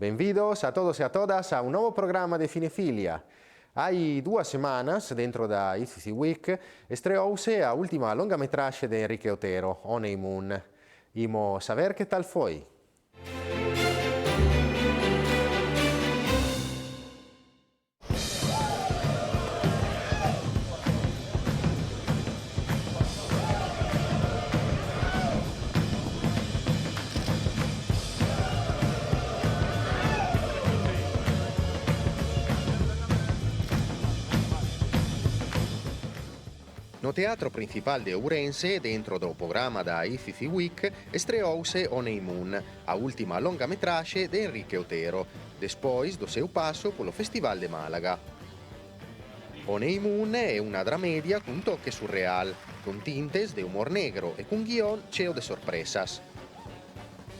Bem-vindos a todos e a todas a un novo programa de Cinefilia. Hai 2 semanas, dentro da IFFI Week, estreouse a última longametraxe de Enrique Otero, Honeymoon. Imos saber que tal foi. No Teatro Principal de Ourense, dentro do programa da IFFI Week, estreouse Honeymoon, a última longametraxe de Enrique Otero, despois do seu paso polo Festival de Málaga. Honeymoon é unha dramedia cun toque surreal, con tintes de humor negro e cun guión cheo de sorpresas.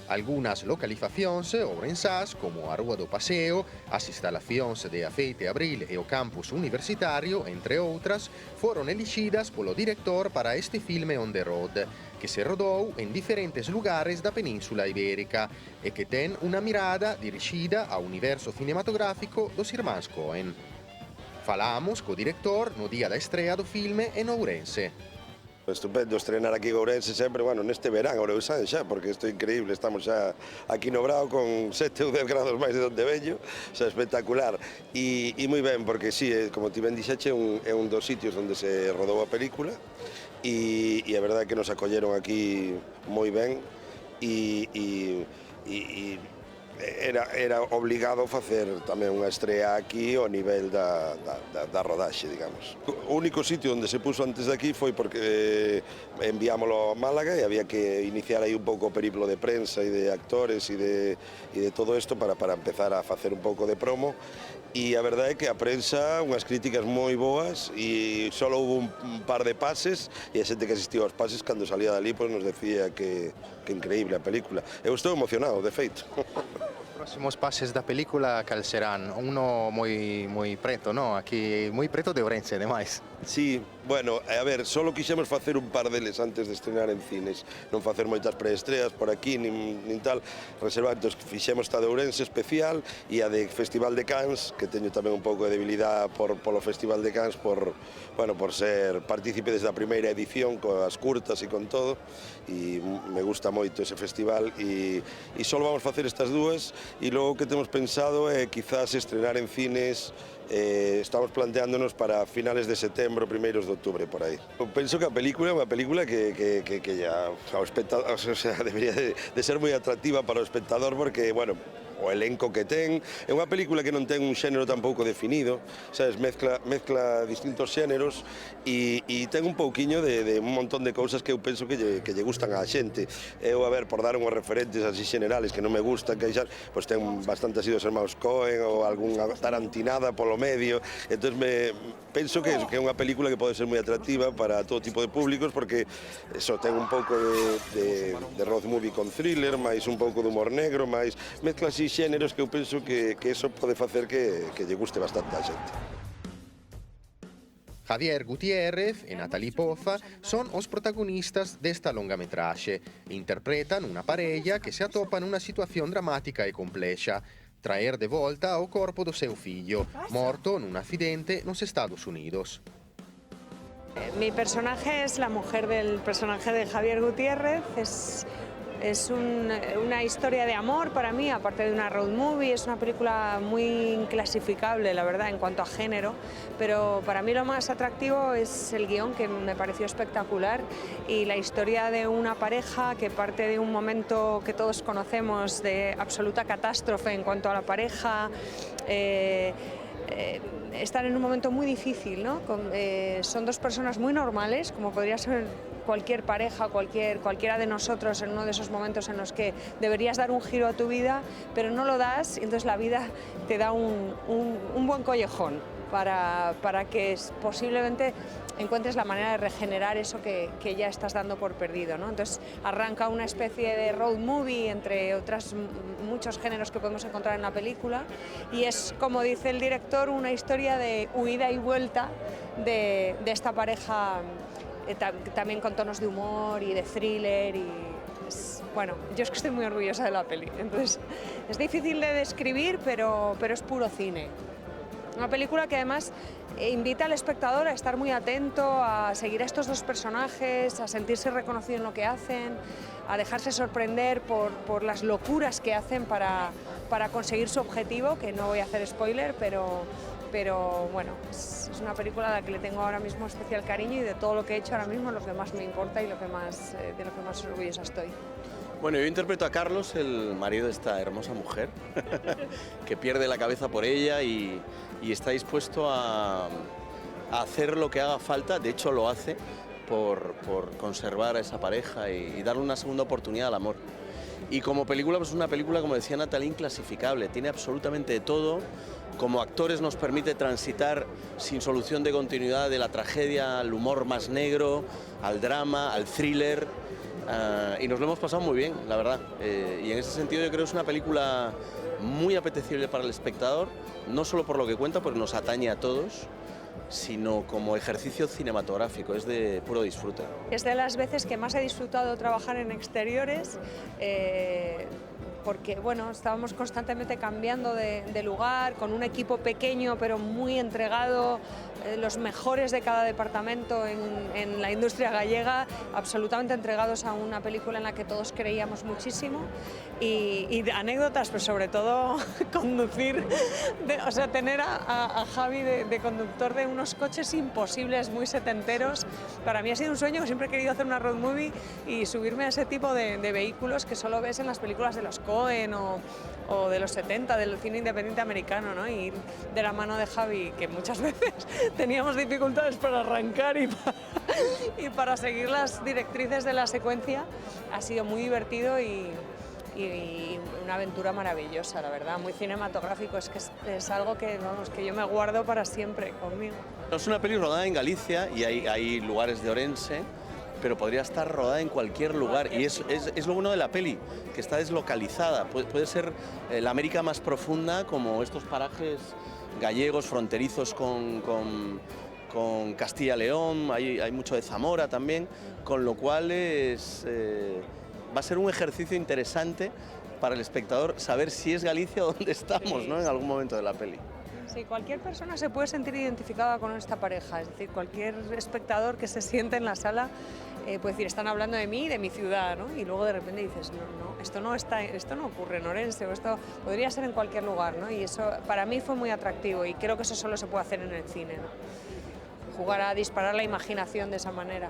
Algunas localizacións ourensás, como a Rúa do Paseo, as instalacións de Afeite Abril e o campus universitario, entre outras, foron elixidas polo director para este filme on the road, que se rodou en diferentes lugares da Península Ibérica e que ten unha mirada dirixida ao universo cinematográfico dos irmáns Coen. Falamos co director no día da estrea do filme en Ourense. Estupendo estrenar aquí en Ourense sempre, bueno, neste verán, Ourensán xa, porque isto é increíble, estamos xa aquí no Brao con 7 ou 10 grados máis de onde veño, xa espectacular, e moi ben, porque sí, como ti ben dixeche, é un dos sitios onde se rodou a película, e a verdade é que nos acolleron aquí moi ben, e era obligado facer tamén unha estrea aquí ao nivel da rodaxe, digamos. O único sitio onde se puso antes de aquí foi porque enviámoslo a Málaga e había que iniciar aí un pouco o periplo de prensa e de actores e de todo isto para empezar a facer un pouco de promo. E a verdade é que a prensa, unhas críticas moi boas, e só houve un par de pases, e a xente que asistiu aos pases, cando salía dali, pues, nos decía que increíble a película. Eu estou emocionado, de feito. Os próximos pases da película cal serán? Uno moi preto, no? Aquí moi preto de Ourense, ademais. Sí, bueno, a ver, solo quixemos facer un par deles antes de estrenar en cines, non facer moitas preestreas por aquí, nin tal, reservar, entón fixemos esta de Ourense especial e a de Festival de Cannes, que teño tamén un pouco de debilidade polo Festival de Cannes, por ser partícipe desde a primeira edición, coas curtas e con todo, e me gusta moito ese festival, e só vamos facer estas dúas, e logo o que temos pensado é quizás estrenar en cines. Estamos planteándonos para finales de setembro, primeiros de outubro, por aí. Eu penso que a película é unha película que ya ao espectador, o sea, debería de ser moi atractiva para o espectador, porque, bueno, o elenco que ten, é unha película que non ten un xénero tampouco definido, sabes, mezcla distintos xéneros e ten un pouquiño de un montón de cousas que eu penso que lle gustan á xente. Eu, a ver, por dar unhos referentes así xenerales que non me gustan, que xa, pois ten bastante así dos hermanos Coen ou algunha tarantinada polo medio, entón penso que é unha película que pode ser moi atractiva para todo tipo de públicos, porque eso ten un pouco de road movie con thriller, máis un pouco de humor negro, máis mezcla así xéneros que eu penso que eso pode facer que lle guste bastante a xente. Javier Gutiérrez e Natalie Poza son os protagonistas desta longametraxe. Interpretan unha parella que se atopa nunha situación dramática e complexa. Traer de volta o corpo do seu fillo, morto nun accidente nos Estados Unidos. Mi personaje es la mujer del personaje de Javier Gutiérrez, es una historia de amor para mí, aparte de una road movie, es una película muy inclasificable, la verdad, en cuanto a género, pero para mí lo más atractivo es el guión, que me pareció espectacular, y la historia de una pareja que parte de un momento que todos conocemos de absoluta catástrofe en cuanto a la pareja, están en un momento muy difícil, ¿no? Son dos personas muy normales, como podría ser cualquier pareja, cualquiera de nosotros en uno de esos momentos en los que deberías dar un giro a tu vida, pero no lo das, y entonces la vida te da un buen collejón para que posiblemente encuentres la manera de regenerar eso que ya estás dando por perdido, ¿no? Entonces arranca una especie de road movie, entre otros muchos géneros que podemos encontrar en la película, y es, como dice el director, una historia de huida y vuelta de esta pareja, también con tonos de humor y de thriller, y bueno, yo es que estoy muy orgullosa de la peli, entonces es difícil de describir, pero es puro cine. Una película que además invita al espectador a estar muy atento, a seguir a estos dos personajes, a sentirse reconocido en lo que hacen, a dejarse sorprender por las locuras que hacen para conseguir su objetivo, que no voy a hacer spoiler, pero bueno, es una película a la que le tengo ahora mismo especial cariño y de todo lo que he hecho ahora mismo es lo que más me importa y de lo que más orgullosa estoy. Bueno, yo interpreto a Carlos, el marido de esta hermosa mujer, que pierde la cabeza por ella y está dispuesto a hacer lo que haga falta, de hecho lo hace, por conservar a esa pareja y darle una segunda oportunidad al amor. Y como película, pues es una película, como decía Natalie, inclasificable, tiene absolutamente de todo. Como actores nos permite transitar sin solución de continuidad de la tragedia al humor más negro, al drama, al thriller, y nos lo hemos pasado muy bien, la verdad. Y en ese sentido yo creo que es una película muy apetecible para el espectador, no solo por lo que cuenta, porque nos atañe a todos, sino como ejercicio cinematográfico, es de puro disfrute. Es de las veces que más he disfrutado trabajar en exteriores, porque bueno, estábamos constantemente cambiando de lugar, con un equipo pequeño pero muy entregado, los mejores de cada departamento en la industria gallega, absolutamente entregados a una película en la que todos creíamos muchísimo y de anécdotas, pues sobre todo conducir, o sea, tener a Javi de conductor de unos coches imposibles, muy setenteros. Para mí ha sido un sueño, que siempre he querido hacer una road movie y subirme a ese tipo de vehículos que solo ves en las películas de los Coen o de los 70, del cine independiente americano, ¿no? Y ir de la mano de Javi, que muchas veces teníamos dificultades para arrancar y para seguir las directrices de la secuencia, ha sido muy divertido y una aventura maravillosa, la verdad, muy cinematográfico, es que es algo que, vamos, que yo me guardo para siempre conmigo. Es una peli rodada en Galicia y hay lugares de Orense, pero podría estar rodada en cualquier lugar y es lo bueno de la peli, que está deslocalizada. Puede ser la América más profunda, como estos parajes gallegos fronterizos con Castilla-León, hay mucho de Zamora también, con lo cual va a ser un ejercicio interesante para el espectador saber si es Galicia o dónde estamos, ¿no? En algún momento de la peli. Sí, cualquier persona se puede sentir identificada con esta pareja, es decir, cualquier espectador que se siente en la sala puede decir, están hablando de mí y de mi ciudad, ¿no? Y luego de repente dices, no, esto no ocurre en Orense, o esto podría ser en cualquier lugar, ¿no? Y eso para mí fue muy atractivo y creo que eso solo se puede hacer en el cine, ¿no? Jugar a disparar la imaginación de esa manera.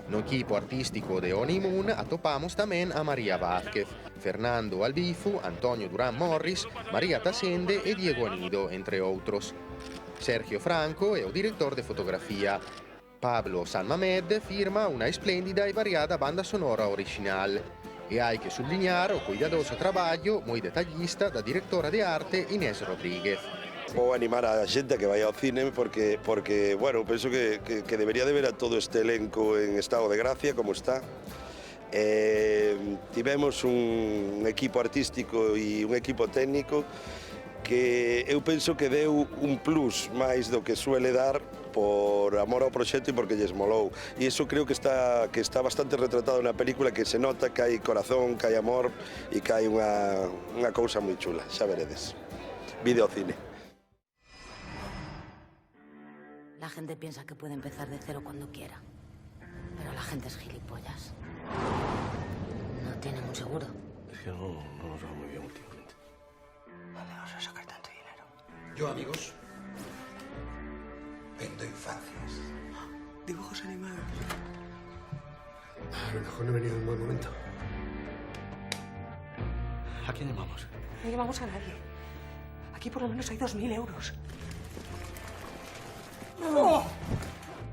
No equipo artístico de Honeymoon atopamos tamén a María Vázquez, Fernando Albizu, Antonio Durán Morris, María Tasende e Diego Anido, entre outros. Sergio Franco é o director de fotografía. Pablo San Mamed firma una espléndida e variada banda sonora original. E hai que subliñar o cuidadoso traballo moi detallista da directora de arte Inés Rodríguez. Vou animar a xente a que vaya ao cine porque bueno, penso que debería de ver a todo este elenco en estado de gracia como está. Tivemos un equipo artístico e un equipo técnico que eu penso que deu un plus máis do que suele dar por amor ao proxecto e porque lles molou. E iso creo que está bastante retratado na película, que se nota que hai corazón, que hai amor e que hai unha cousa moi chula, xa veredes. Videocine. La gente piensa que puede empezar de cero cuando quiera, pero la gente es gilipollas. No tienen un seguro. Es que no nos va muy bien últimamente. ¿Dónde vas a sacar tanto dinero? Yo, amigos, vendo infancias. Dibujos animados. A lo mejor no he venido en un buen momento. ¿A quién llamamos? No llamamos a nadie. Aquí por lo menos hay 2.000 euros. ¡Oh!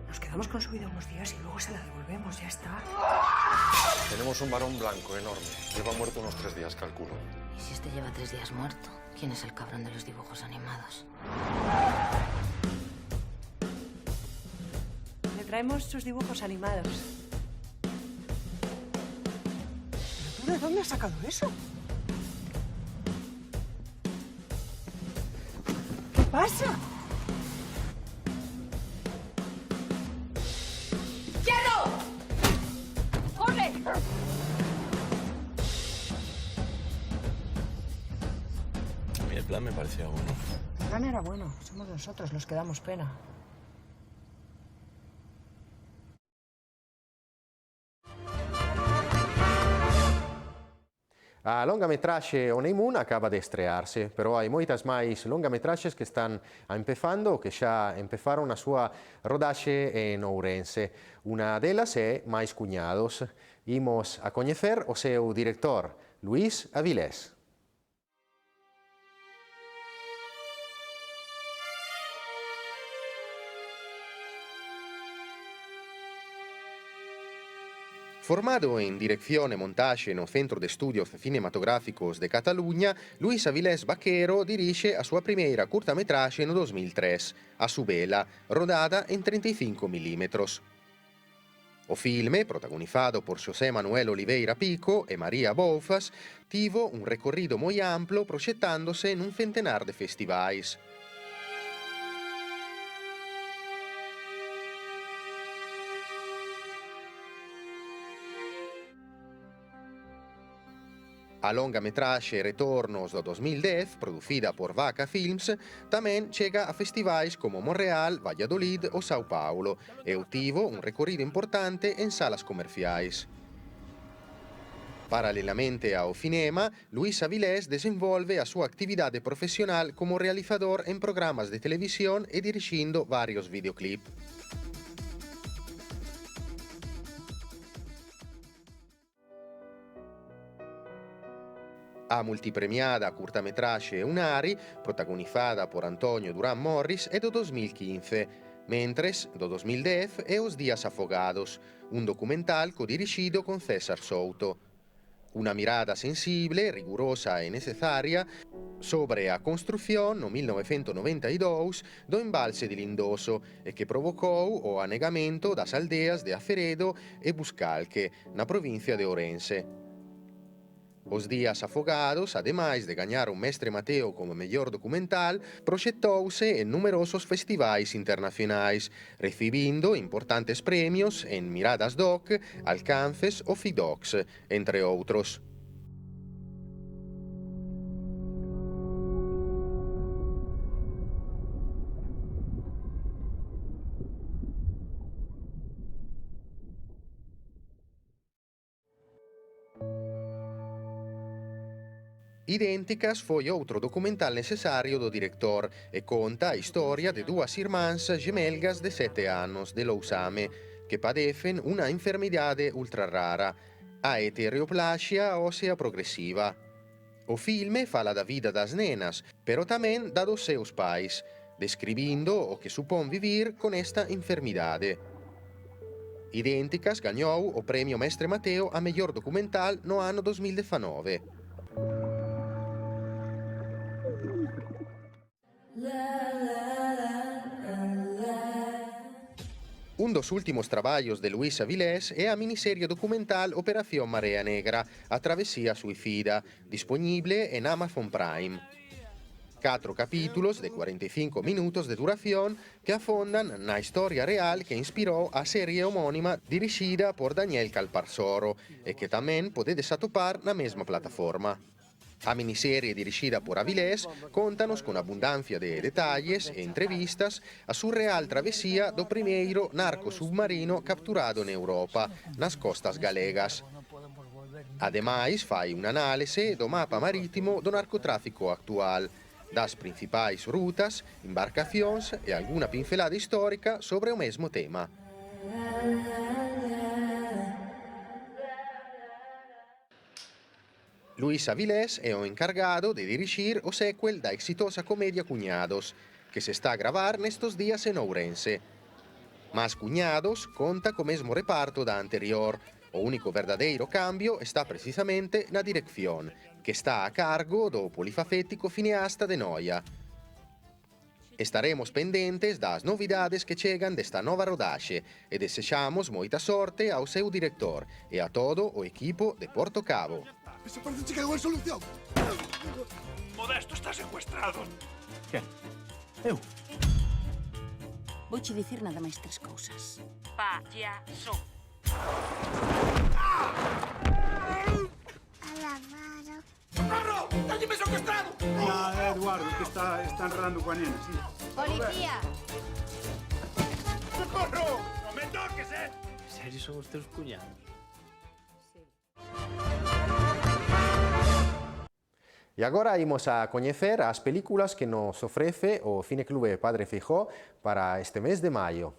Nos quedamos con su vida unos días y luego se la devolvemos, ya está. Tenemos un varón blanco enorme. Lleva muerto unos 3 días, calculo. ¿Y si este lleva 3 días muerto? ¿Quién es el cabrón de los dibujos animados? Le traemos sus dibujos animados. ¿Tú de dónde has sacado eso? ¿Qué pasa? plan me parecía bueno. El plan era bueno, somos nosotros los que damos pena. A longa-metraxe Honeymoon acaba de estrearse, pero hai moitas máis longa-metraxes que están empezando ou que xa empezaron a súa rodaxe en Ourense. Unha delas é Mais Cuñados. Imos a coñecer o seu director, Luís Avilés. Formado en dirección e montaxe no Centro de Estudios Cinematográficos de Cataluña, Luís Avilés Vaquero dirixe a súa primeira curtametraxe no 2003, A Subela, rodada en 35 milímetros. O filme, protagonizado por Xosé Manuel Oliveira Pico e María Boufas, tivo un recorrido moi amplo proxectándose nun centenar de festivais. A longa-metraxe Retornos do 2010, producida por Vaca Films, tamén chega a festivais como Monreal, Valladolid ou Sao Paulo e obtivo un recorrido importante en salas comerciais. Paralelamente ao cinema, Luís Avilés desenvolve a súa actividade profesional como realizador en programas de televisión e dirixindo varios videoclip. A multipremiada curtametraxe Unari, protagonizada por Antonio Durán Morris, é do 2015, mentres do 2010 é Os Días Afogados, un documental codirixido con César Souto. Unha mirada sensible, rigurosa e necesaria sobre a construción no 1992 do embalse de Lindoso e que provocou o anegamento das aldeas de Aceredo e Buscalque, na provincia de Ourense. Os Días Afogados, ademais de gañar un Mestre Mateo como mellor documental, proxectouse en numerosos festivais internacionais, recibindo importantes premios en Miradas Doc, Alcances ou Fidox, entre outros. Idénticas foi outro documental necesario do director e conta a historia de dúas irmáns gemelgas de 7 anos de Lousame que padecen unha enfermidade ultra rara, a heteroplasia ósea progresiva. O filme fala da vida das nenas, pero tamén da dos seus pais, describindo o que supón vivir con esta enfermidade. Idénticas gañou o Premio Mestre Mateo a mellor documental no ano 2019. Un dos últimos traballos de Luís Avilés é a miniserie documental Operación Marea Negra, a travesía suicida, disponible en Amazon Prime. 4 capítulos de 45 minutos de duración que afondan na historia real que inspirou a serie homónima dirixida por Daniel Calparsoro e que tamén podedes atopar na mesma plataforma. A miniserie dirixida por Avilés contanos con abundancia de detalles e entrevistas a surreal travesía do primeiro narco submarino capturado en Europa, nas costas galegas. Ademais, fai unha análise do mapa marítimo do narcotráfico actual, das principais rutas, embarcacións e algunha pincelada histórica sobre o mesmo tema. Luís Avilés é o encargado de dirixir o sequel da exitosa comedia Cuñados, que se está a gravar nestos días en Ourense. Mas Cuñados conta co mesmo reparto da anterior. O único verdadeiro cambio está precisamente na dirección, que está a cargo do polifacético cineasta de Noia. Estaremos pendentes das novidades que chegan desta nova rodaxe e desexamos moita sorte ao seu director e a todo o equipo de Porto Cabo. Esa parece que é unha solución. Modesto está secuestrado. Quen? Eu? Vouche dicir nada máis 3 cousas. Payaso. Corro! ¡Téñeme secuestrado! No, é Eduardo, que está enredando coa nena, sí. Policía! ¡Socorro! ¡No me toques, eh! En serio son os teus cuñados? E agora imos a coñecer as películas que nos ofrece o Cineclube Padre Feijóo para este mes de maio.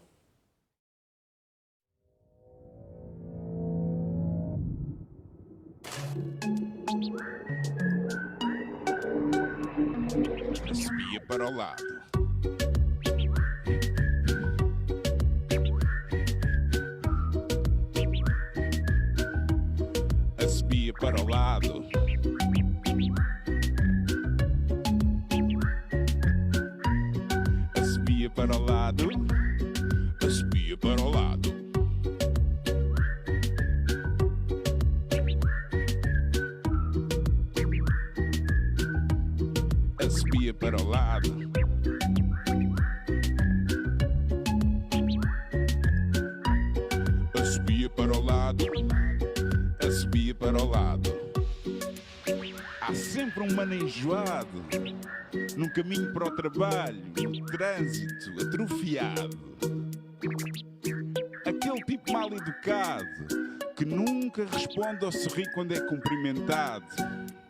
Espia para o lado. Espia para o lado. Espia para o lado. Espia para o lado. Espia para o lado. Espia para o lado. Espia para o lado. Há sempre um mano enjoado num caminho para o trabalho, no trânsito atrofiado. Aquele tipo mal educado que nunca responde ou sorri quando é cumprimentado.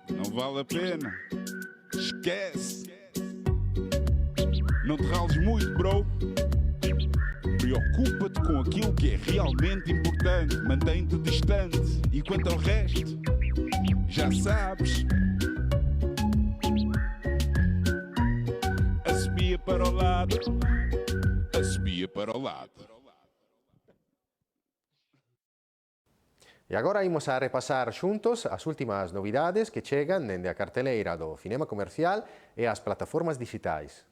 Não vale a pena. Esquece. Não te rales muito, bro. Preocupa-te com aquilo que é realmente importante. Mantém-te distante. E quanto ao resto, já sabes. Espia para o lado. Espia para o lado. E agora imos a repasar xuntos as últimas novidades que chegan dende a carteleira do cinema comercial e as plataformas digitais.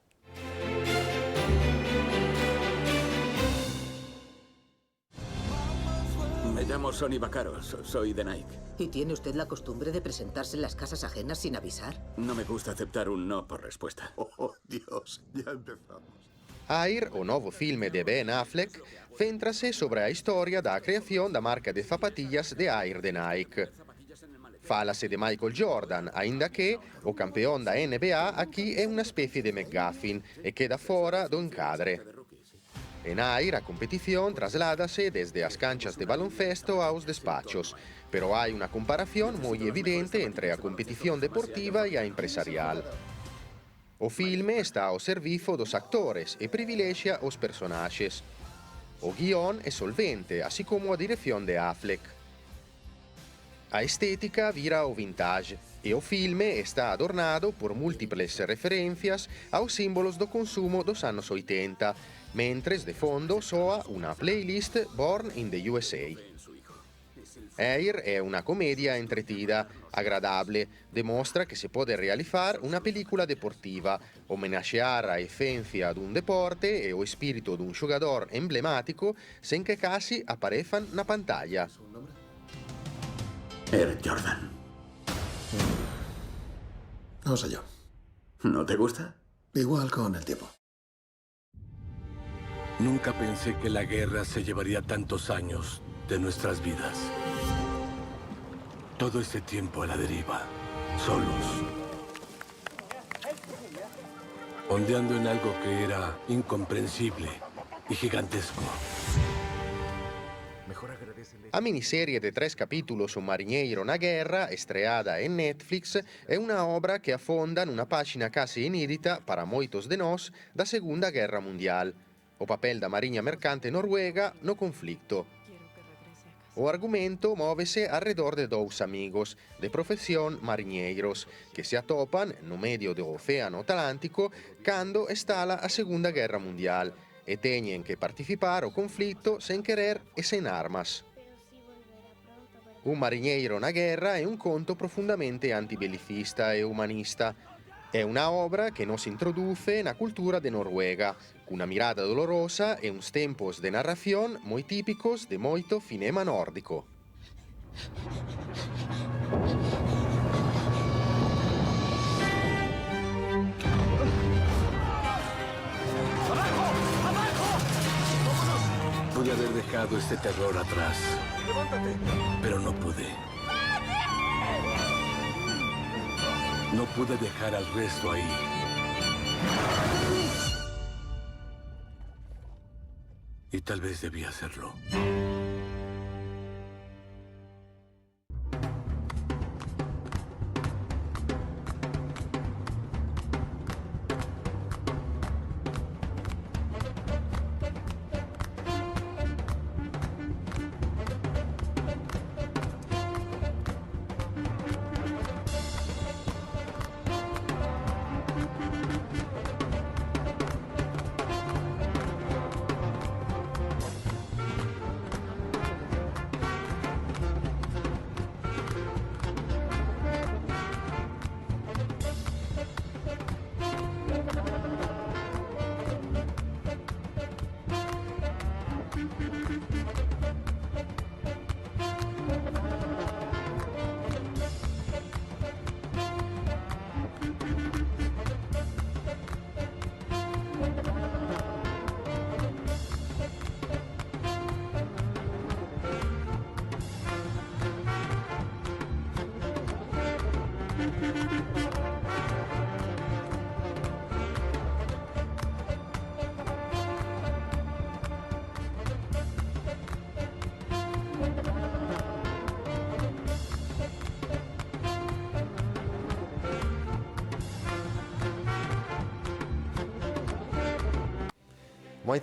Me llamo Sonny Vaccaro, soy de Nike. ¿Y tiene usted la costumbre de presentarse en las casas ajenas sin avisar? No me gusta aceptar un no por respuesta. Oh, Dios, ya empezamos. Air, o novo filme de Ben Affleck, céntrase sobre a historia da creación da marca de zapatillas de Air de Nike. Fálase de Michael Jordan, aínda que o campeón da NBA aquí é unha especie de McGuffin e queda fora do encadre. En Air, a competición trasládase desde as canchas de baloncesto aos despachos, pero hai unha comparación moi evidente entre a competición deportiva e a empresarial. O filme está ao servizo dos actores e privilexia os personaxes. O guión é solvente, así como a dirección de Affleck. A estética vira ao vintage e o filme está adornado por múltiples referencias aos símbolos do consumo dos anos 80, mentres de fondo soa unha playlist Born in the USA. Air é unha comedia entretida, agradable, demostra que se pode realizar unha película deportiva, homenaxear a esencia dun deporte e o espírito dun xogador emblemático sen que casi aparezan na pantalla. Air Jordan. No sé yo. ¿No te gusta? Igual con el tiempo. Nunca pensé que la guerra se llevaría tantos años de nuestras vidas. Todo ese tiempo a la deriva, solos. Ondeando en algo que era incomprensible y gigantesco. A miniserie de 3 capítulos O Marinheiro na Guerra, estreada en Netflix, é unha obra que afonda nunha páxina case inédita para moitos de nós da Segunda Guerra Mundial, o papel da Mariña Mercante noruega no conflicto. O argumento móvese arredor de dous amigos, de profesión mariñeiros, que se atopan no medio do Océano Atlántico cando estala a Segunda Guerra Mundial e teñen que participar ao conflito sen querer e sen armas. Un mariñeiro na guerra é un conto profundamente antibelicista e humanista. É unha obra que nos introduce na cultura de Noruega, cunha mirada dolorosa e uns tempos de narración moi típicos de moito cinema nórdico. Pude haber dejado este terror atrás. Pero no pude. No pude dejar al resto ahí. Y tal vez debía hacerlo.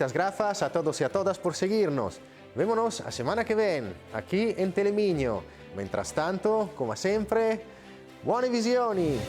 Muchas gracias a todos y a todas por seguirnos. Vémonos a semana que viene, aquí en Telemiño. Mientras tanto, como siempre, buone visioni!